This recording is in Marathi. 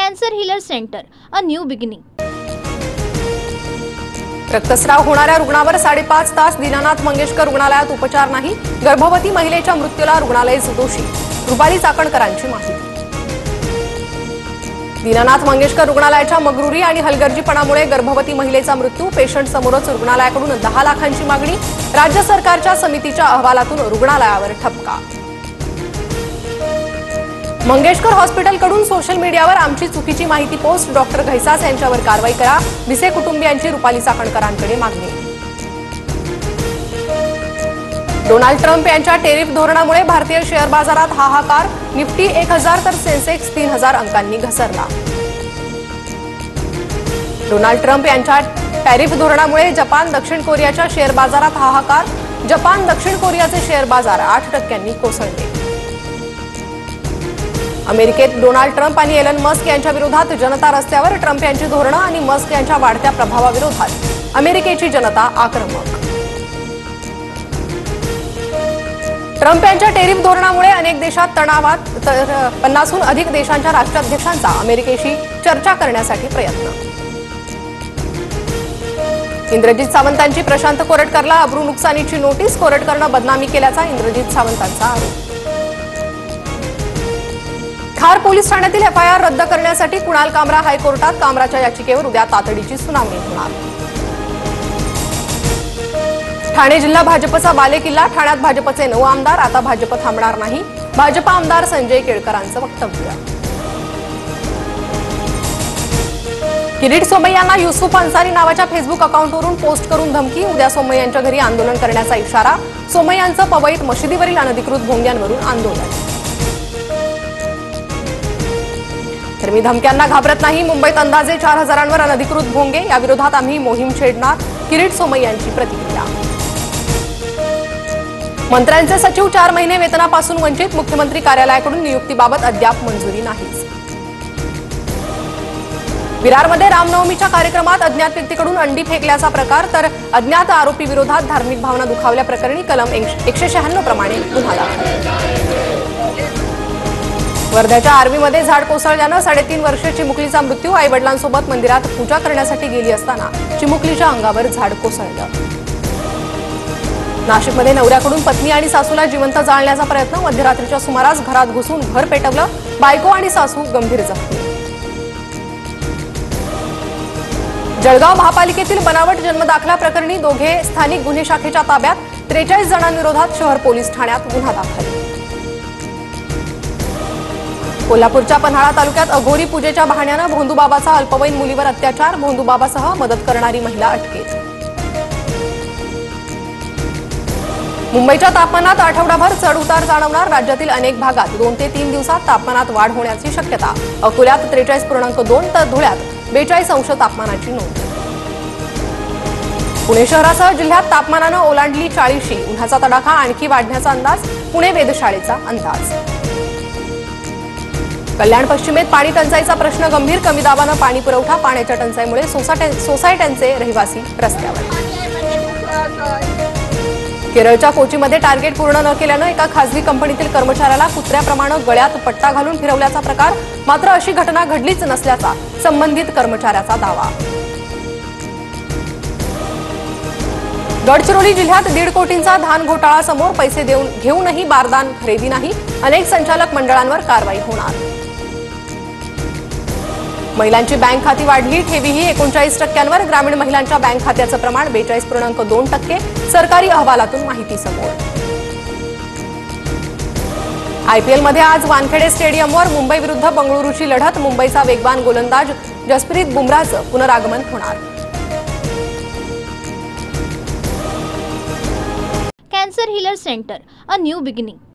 Cancer Healer Center, a new beginning. रक्तस्राव होणाऱ्या रुग्णावर 5.5 तास दीनानाथ मंगेशकर रुग्णालयात उपचार नाही। गर्भवती महिलेच्या मृत्यूला रुग्णालयच दोषी, रुपाली चाकणकरांची माहिती। दीनानाथ मंगेशकर रुग्णालयाच्या मगरुरी आणि हलगर्जीपणामुळे गर्भवती महिलेचा मृत्यू। पेशंट समोरच रुग्णालयाकडून 10 लाखांची मागणी। राज्य सरकारच्या समितीच्या अहवालातून रुग्णालयावर ठपका। मंगेशकर हॉस्पिटलकडून सोशल मीडियावर आमची चुकीची माहिती पोस्ट, डॉक्टर घैसास यांच्यावर कारवाई करा। भिसे कुटुंबियांची रुपाली चाकणकरांकडे मागणी। डोनाल्ड ट्रम्प यांच्या टेरिफ धोरणामुळे भारतीय शेअर बाजारात हाहाकार। निफ्टी 1000 तर सेन्सेक्स 3000 अंकांनी घसरला। डोनाल्ड ट्रम्प यांच्या टॅरिफ धोरणामुळे जपान, दक्षिण कोरियाच्या शेअर बाजारात हाहाकार। जपान, दक्षिण कोरियाचे शेअर बाजार 8% कोसळले। अमेरिकेत डोनाल्ड ट्रम्प आणि एलन मस्क यांच्या विरोधात जनता रस्त्यावर। ट्रम्प यांची धोरणं आणि मस्क यांच्या वाढत्या प्रभावाविरोधात अमेरिकेची जनता आक्रमक। ट्रम्प यांच्या टेरिफ धोरणामुळे अनेक देशात तणावात, तर 50हून अधिक देशांच्या राष्ट्राध्यक्षांचा अमेरिकेशी चर्चा करण्यासाठी प्रयत्न। इंद्रजित सावंतांची प्रशांत कोरटकरला अब्रू नुकसानीची नोटीस। कोरटकरनं बदनामी केल्याचा इंद्रजित सावंतांचा आरोप। खार पोलीस ठाण्यातील एफआयआर रद्द करण्यासाठी कुणाल कामरा हायकोर्टात। कामराच्या याचिकेवर उद्या तातडीची सुनावणी होणार। ठाणे जिल्हा भाजपचा बालेकिल्ला। ठाण्यात भाजपचे 9 आमदार, आता भाजप थांबणार नाही। भाजप आमदार संजय केळकरांचं वक्तव्य। किरीट सोमय्यांना युसुफ अन्सारी नावाच्या फेसबुक अकाउंटवरून पोस्ट करून धमकी। उद्या सोमय्यांच्या घरी आंदोलन करण्याचा इशारा। सोमय्यांचं पवईत मशिदीवरील अनधिकृत भोंग्यांवरून आंदोलन। तर मी धमक्यांना घाबरत नाही। मुंबईत अंदाजे 4000वर अनधिकृत भोंगे, याविरोधात आम्ही मोहीम छेडणार। किरीट सोमय्यांची प्रतिक्रिया। मंत्र्यांचे सचिव 4 महिने वेतनापासून वंचित। मुख्यमंत्री कार्यालयाकडून नियुक्तीबाबत अद्याप मंजुरी नाहीच। विरारमध्ये रामनवमीच्या कार्यक्रमात अज्ञात व्यक्तीकडून अंडी फेकल्याचा प्रकार, तर अज्ञात आरोपी विरोधात धार्मिक भावना दुखावल्या प्रकरणी कलम 196 प्रमाणे गुन्हा दाखल। वर्ध्याच्या आर्वीमध्ये झाड कोसळल्यानं 3.5 वर्षीय चिमुकलीचा मृत्यू। आई वडिलांसोबत मंदिरात पूजा करण्यासाठी गेली असताना चिमुकलीच्या अंगावर झाड कोसळलं। नाशिकमध्ये नवऱ्याकडून पत्नी आणि सासूला जिवंत जाळण्याचा प्रयत्न। मध्यरात्रीच्या सुमारास घरात घुसून घर पेटवलं। बायको आणि सासू गंभीर जखमी। जळगाव महापालिकेतील बनावट जन्मदाखला प्रकरणी दोघे स्थानिक गुन्हे शाखेच्या ताब्यात। 43 जणांविरोधात शहर पोलीस ठाण्यात गुन्हा दाखल। कोल्हापूरच्या पन्हाळा तालुक्यात अघोरी पूजेच्या बहाण्यानं भोंदूबाबाचा अल्पवयीन मुलीवर अत्याचार। भोंदूबाबासह मदत करणारी महिला अटकेत। मुंबईच्या तापमानात आठवडाभर चढ-उतार जाणवणार। राज्यातील अनेक भागात 2 ते 3 दिवसात तापमानात वाढ होण्याची शक्यता। अकोल्यात 43.2 तर धुळ्यात 42 अंश तापमानाची नोंद। पुणे शहरासह जिल्ह्यात तापमानानं ओलांडली 40शी। उन्हाचा तडाखा आणखी वाढण्याचा अंदाज। पुणे वेधशाळेचा अंदाज। कल्याण पश्चिमेत पाणी टंचाईचा प्रश्न गंभीर। कमी दाबानं पाणी पुरवठा। पाण्याच्या टंचाईमुळे सोसायट्यांचे रहिवासी रस्त्यावर। केरळच्या कोचीमध्ये टार्गेट पूर्ण न केल्यानं एका खासगी कंपनीतील कर्मचाऱ्याला कुत्र्याप्रमाणे गळ्यात पट्टा घालून फिरवल्याचा प्रकार। मात्र अशी घटना घडलीच नसल्याचा संबंधित कर्मचाऱ्याचा दावा। गडचिरोली जिल्ह्यात 1.5 कोटींचा धान घोटाळा समोर। पैसे घेऊनही बारदान खरेदी नाही। अनेक संचालक मंडळांवर कारवाई होणार। महिलांची बँक खाती वाढली। ठेवीही 39%वर। ग्रामीण महिलांच्या बँक खात्याचं प्रमाण 42.2%। सरकारी अहवालातून माहिती समोर। आयपीएलमध्ये आज वानखेडे स्टेडियमवर मुंबई विरुद्ध बंगळुरूची लढत। मुंबईचा वेगवान गोलंदाज जसप्रीत बुमराहचं पुनरागमन होणार। Cancer Healer Center, a new beginning.